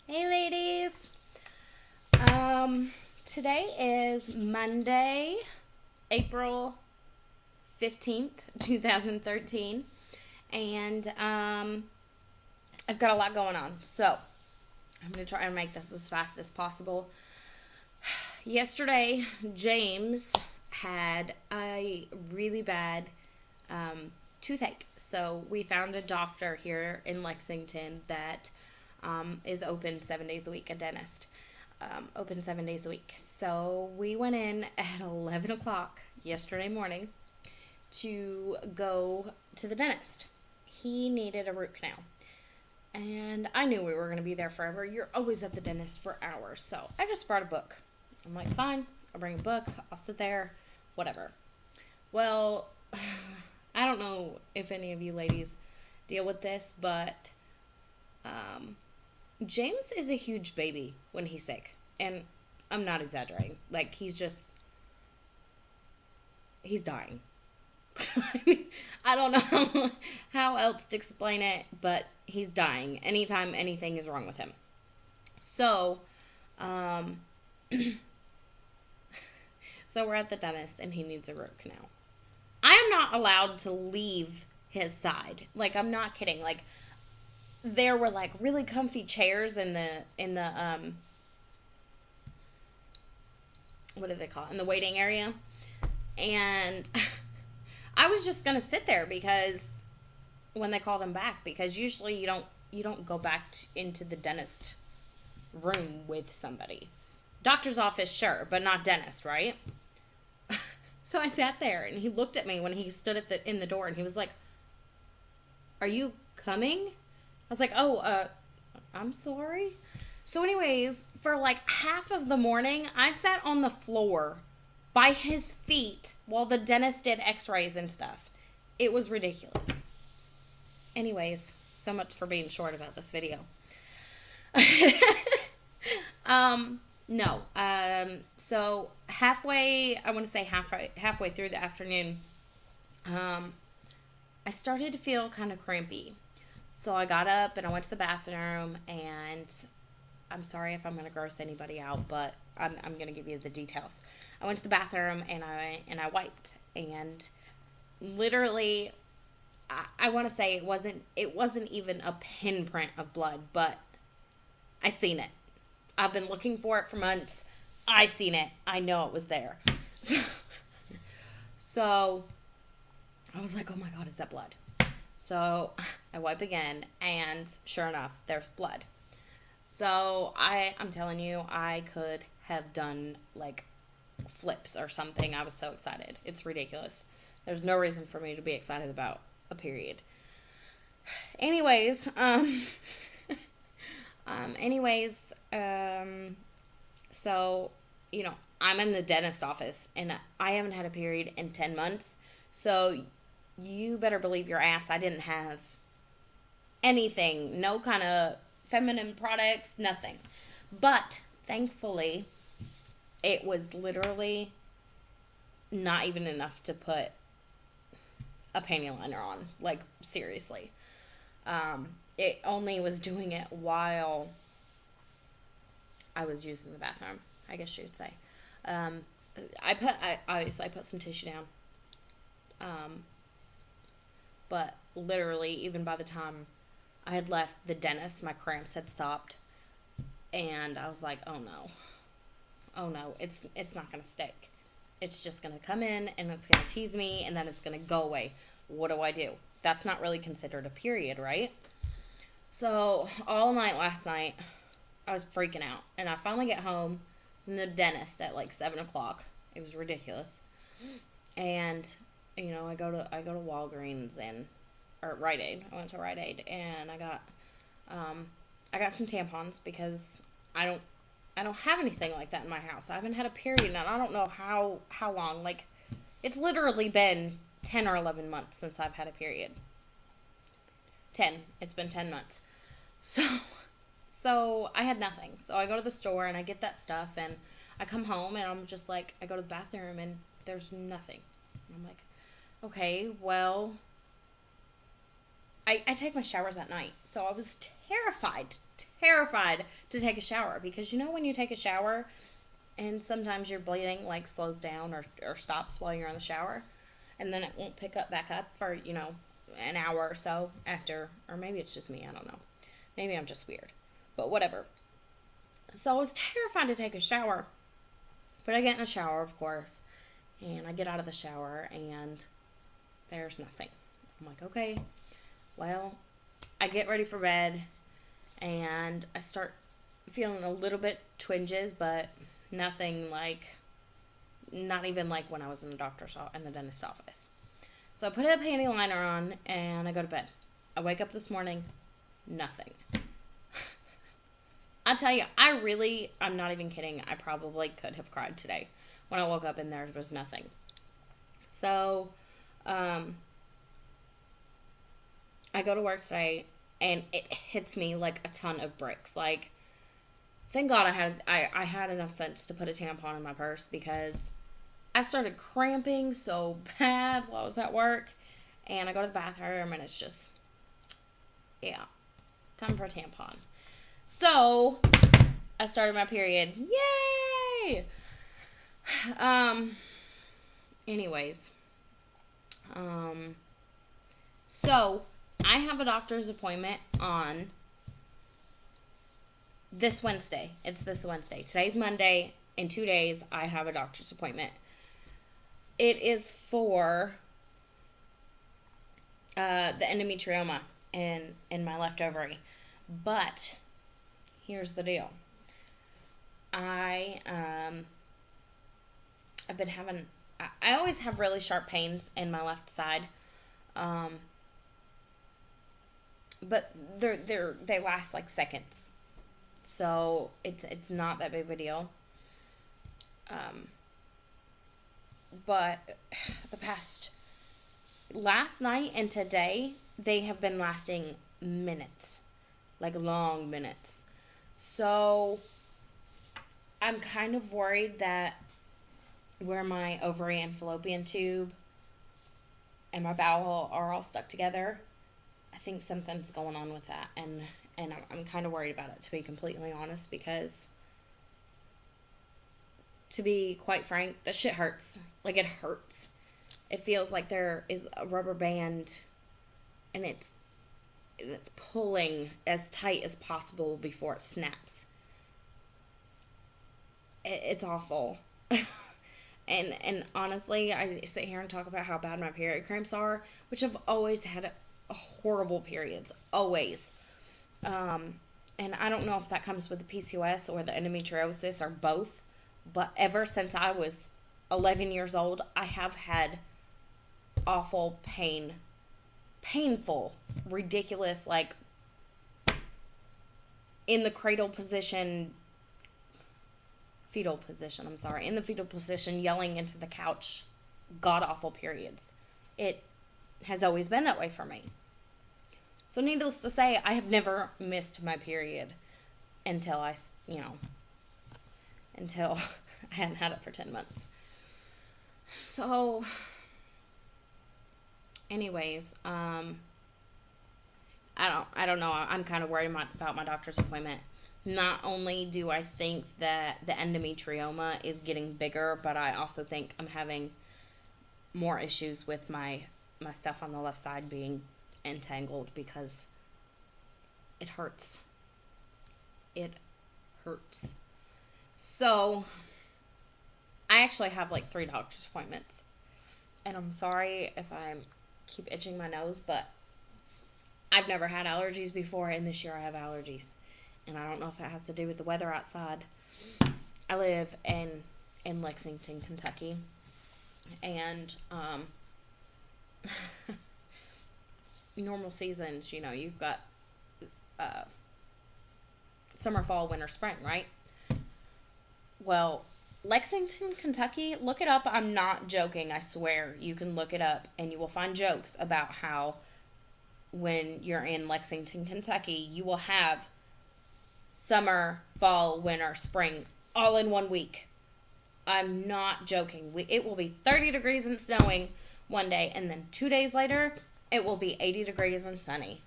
Hey ladies. Today is Monday, April 15th, 2013, and I've got a lot going on. So, I'm going to try and make this as fast as possible. Yesterday, James had a really bad toothache. So, we found a doctor here in Lexington that is open 7 days a week, a dentist. Open 7 days a week. So we went in at 11 o'clock yesterday morning to go to the dentist. He needed a root canal. And I knew we were going to be there forever. You're always at the dentist for hours. So I just brought a book. I'm like, fine, I'll bring a book. I'll sit there, whatever. Well, I don't know if any of you ladies deal with this, but James is a huge baby when he's sick. And I'm not exaggerating. Like, he's dying. I don't know how else to explain it, but he's dying anytime anything is wrong with him. So, so we're at the dentist and he needs a root canal. I am not allowed to leave his side. Like, I'm not kidding. Like, there were like really comfy chairs in the what do they call it, in the waiting area, and I was just gonna sit there because when they called him back, because usually you don't go back into the dentist room with somebody. Doctor's office, sure, but not dentist, right? So I sat there and he looked at me when he stood in the door and he was like, "Are you coming?" I was like, "Oh, I'm sorry." So anyways, for like half of the morning, I sat on the floor by his feet while the dentist did x-rays and stuff. It was ridiculous. Anyways, so much for being short about this video. No. So halfway through the afternoon, I started to feel kind of crampy. So I got up and I went to the bathroom, and I'm sorry if I'm going to gross anybody out, but I'm going to give you the details. I went to the bathroom and I wiped, and literally, I want to say it wasn't even a pinprint of blood, but I seen it. I've been looking for it for months. I seen it. I know it was there. So I was like, oh my God, is that blood? So I wipe again, and sure enough, there's blood. So I'm telling you, I could have done like flips or something. I was so excited. It's ridiculous. There's no reason for me to be excited about a period. Anyways, so, I'm in the dentist office, and I haven't had a period in 10 months. So you better believe your ass I didn't have anything, no kind of feminine products, nothing. But thankfully, it was literally not even enough to put a panty liner on. Like, seriously. It only was doing it while I was using the bathroom, I guess you would say. Obviously I put some tissue down. But literally, even by the time I had left the dentist, my cramps had stopped, and I was like, oh no, it's not going to stick. It's just going to come in, and it's going to tease me, and then it's going to go away. What do I do? That's not really considered a period, right? So all night last night, I was freaking out, and I finally get home from the dentist at like 7 o'clock. It was ridiculous. And I go to Walgreens or Rite Aid. I went to Rite Aid, and I got some tampons because I don't have anything like that in my house. I haven't had a period, and I don't know how long. Like, it's literally been 10 or 11 months since I've had a period. 10. It's been 10 months. So I had nothing. So I go to the store and I get that stuff, and I come home and I'm just like, I go to the bathroom and there's nothing. I'm like, okay, well, I take my showers at night. So I was terrified to take a shower because when you take a shower and sometimes your bleeding like slows down or stops while you're in the shower and then it won't pick up back up for, an hour or so after, or maybe it's just me, I don't know. Maybe I'm just weird, but whatever. So I was terrified to take a shower, but I get in the shower, of course, and I get out of the shower and there's nothing. I'm like, okay, well, I get ready for bed and I start feeling a little bit twinges, but nothing like, not even like when I was in the dentist office. So I put a panty liner on and I go to bed. I wake up this morning, nothing. I tell you, I'm not even kidding. I probably could have cried today when I woke up and there was nothing. So, I go to work today and it hits me like a ton of bricks. Like, thank God I had enough sense to put a tampon in my purse because I started cramping so bad while I was at work. And I go to the bathroom and it's just, yeah, time for a tampon. So, I started my period. Yay! Anyways. So, I have a doctor's appointment on this Wednesday. It's this Wednesday. Today's Monday. In 2 days, I have a doctor's appointment. It is for the endometrioma in my left ovary. But here's the deal. I've been having, I always have really sharp pains in my left side. But they last like seconds. So it's not that big of a deal. But last night and today, they have been lasting minutes. Like long minutes. So I'm kind of worried that where my ovary and fallopian tube and my bowel are all stuck together, I think something's going on with that. And I'm kind of worried about it, to be completely honest, because to be quite frank, that shit hurts. Like, it hurts. It feels like there is a rubber band and it's pulling as tight as possible before it snaps. It's awful. and honestly, I sit here and talk about how bad my period cramps are, which I've always had horrible periods. Always. And I don't know if that comes with the PCOS or the endometriosis or both, but ever since I was 11 years old, I have had awful painful, ridiculous, like, in the fetal position, yelling into the couch, god-awful periods. It has always been that way for me. So needless to say, I have never missed my period until I hadn't had it for 10 months. So, anyways, I don't know. I'm kind of worried about my doctor's appointment. Not only do I think that the endometrioma is getting bigger, but I also think I'm having more issues with my stuff on the left side being entangled because it hurts. It hurts. So, I actually have like 3 doctor's appointments. And I'm sorry if I keep itching my nose, but I've never had allergies before, and this year I have allergies. And I don't know if it has to do with the weather outside. I live in Lexington, Kentucky. And normal seasons, you've got summer, fall, winter, spring, right? Well, Lexington, Kentucky, look it up. I'm not joking. I swear. You can look it up and you will find jokes about how when you're in Lexington, Kentucky, you will have summer, fall, winter, spring, all in 1 week. I'm not joking. It will be 30 degrees and snowing one day, and then 2 days later, it will be 80 degrees and sunny.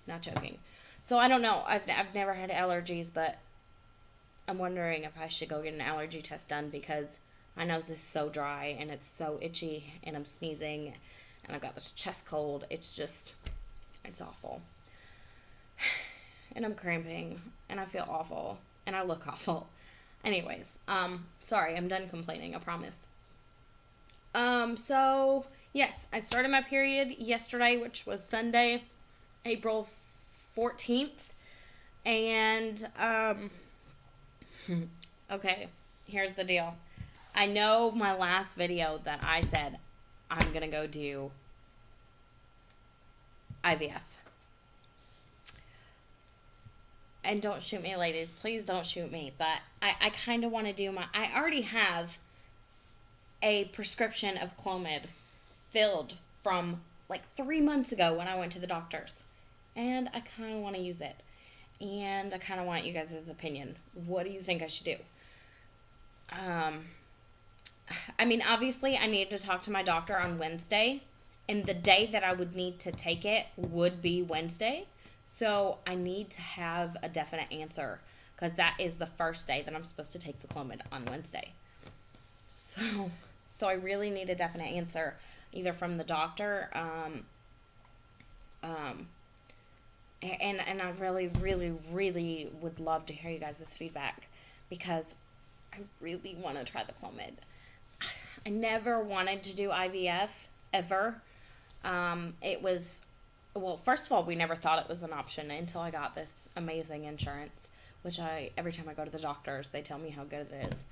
Not joking. So I don't know. I've never had allergies, but I'm wondering if I should go get an allergy test done because my nose is so dry and it's so itchy and I'm sneezing and I've got this chest cold. It's awful. And I'm cramping and I feel awful and I look awful. Anyways, sorry, I'm done complaining, I promise. So, yes, I started my period yesterday, which was Sunday, April 14th. And, okay, here's the deal. I know my last video that I said I'm going to go do IVF. And don't shoot me, ladies. Please don't shoot me. But I kind of want to do I already have a prescription of Clomid filled from like 3 months ago when I went to the doctor's. And I kind of want to use it. And I kind of want you guys' opinion. What do you think I should do? I mean, obviously, I need to talk to my doctor on Wednesday. And the day that I would need to take it would be Wednesday. So I need to have a definite answer because that is the first day that I'm supposed to take the Clomid on Wednesday. So I really need a definite answer either from the doctor and I really, really, really would love to hear you guys' feedback because I really want to try the Clomid. I never wanted to do IVF ever. It was, well, first of all, we never thought it was an option until I got this amazing insurance, which every time I go to the doctors, they tell me how good it is.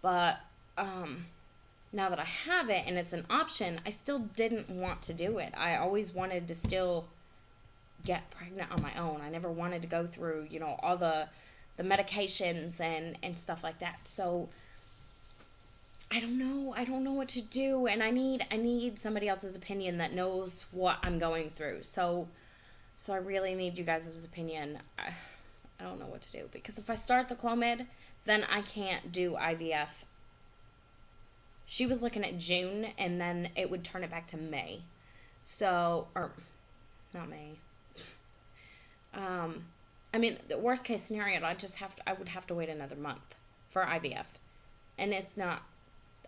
But now that I have it and it's an option, I still didn't want to do it. I always wanted to still get pregnant on my own. I never wanted to go through, all the medications and stuff like that. So I don't know what to do, and I need somebody else's opinion that knows what I'm going through. So I really need you guys' opinion. I don't know what to do because if I start the Clomid, then I can't do IVF. She was looking at June, and then it would turn it back to May. So, or not May. I mean, the worst case scenario, I would have to wait another month for IVF, and it's not.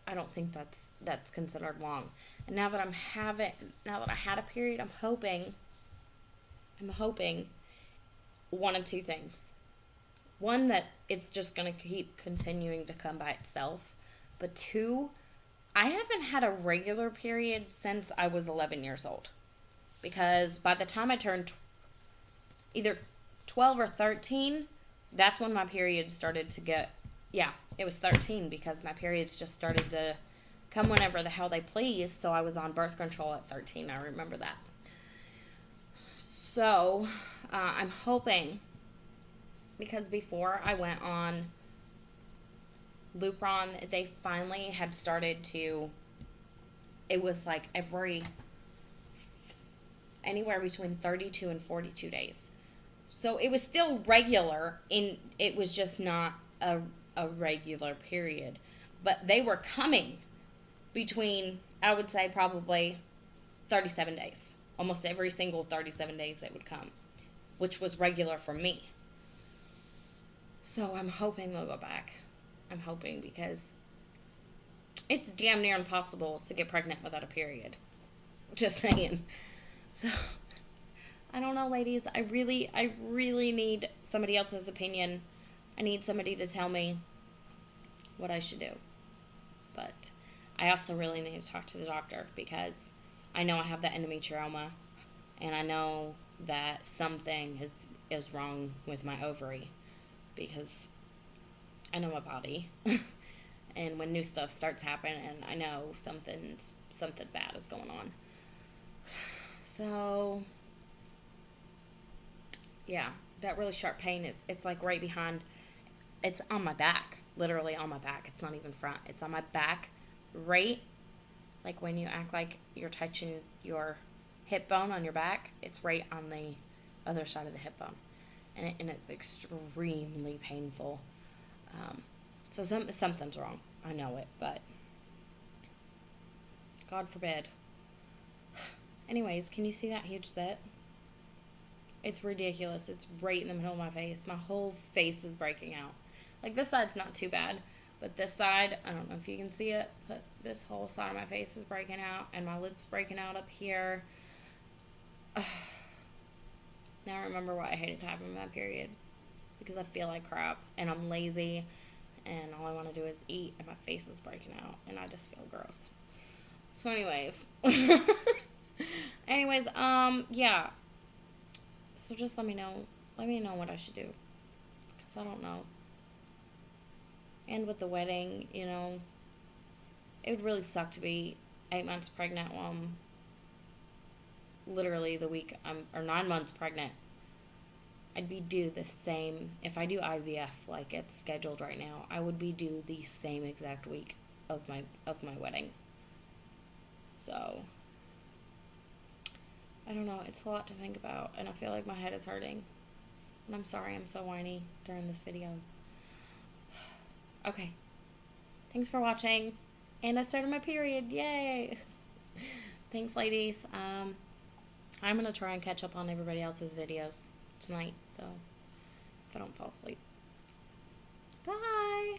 I don't think that's considered long. And now that I had a period, I'm hoping one of two things. One, that it's just going to keep continuing to come by itself. But two, I haven't had a regular period since I was 11 years old. Because by the time I turned either 12 or 13, that's when my period started to get, it was 13 because my periods just started to come whenever the hell they please. So I was on birth control at 13. I remember that. So I'm hoping, because before I went on Lupron, they finally had started to, it was like anywhere between 32 and 42 days. So it was still regular, it was just not a regular period. But they were coming between, I would say, probably 37 days. Almost every single 37 days it would come, which was regular for me. So I'm hoping they'll go back. I'm hoping because it's damn near impossible to get pregnant without a period. Just saying. So I don't know, ladies. I really need somebody else's opinion. I need somebody to tell me what I should do. But I also really need to talk to the doctor because I know I have that endometrioma, and I know that something is wrong with my ovary because I know my body. And when new stuff starts happening, I know something bad is going on. So yeah, that really sharp pain, it's like right behind, it's on my back, literally on my back. It's not even front. It's on my back, right, like when you act like you're touching your hip bone on your back, it's right on the other side of the hip bone. And it's extremely painful. So something's wrong. I know it, but God forbid. Anyways, can you see that huge zit? It's ridiculous. It's right in the middle of my face. My whole face is breaking out. Like, this side's not too bad, but this side, I don't know if you can see it, but this whole side of my face is breaking out, and my lips breaking out up here. Now I remember why I hated having my period. Because I feel like crap, and I'm lazy, and all I want to do is eat, and my face is breaking out, and I just feel gross. So anyways. Yeah. So just let me know what I should do, because I don't know. And with the wedding, you know, it would really suck to be 8 months pregnant while I'm literally or 9 months pregnant. I'd be due the same, if I do IVF like it's scheduled right now, I would be due the same exact week of my wedding. So, I don't know, it's a lot to think about, and I feel like my head is hurting. And I'm sorry I'm so whiny during this video. Okay. Thanks for watching. And I started my period. Yay! Thanks, ladies. I'm going to try and catch up on everybody else's videos tonight, so if I don't fall asleep. Bye!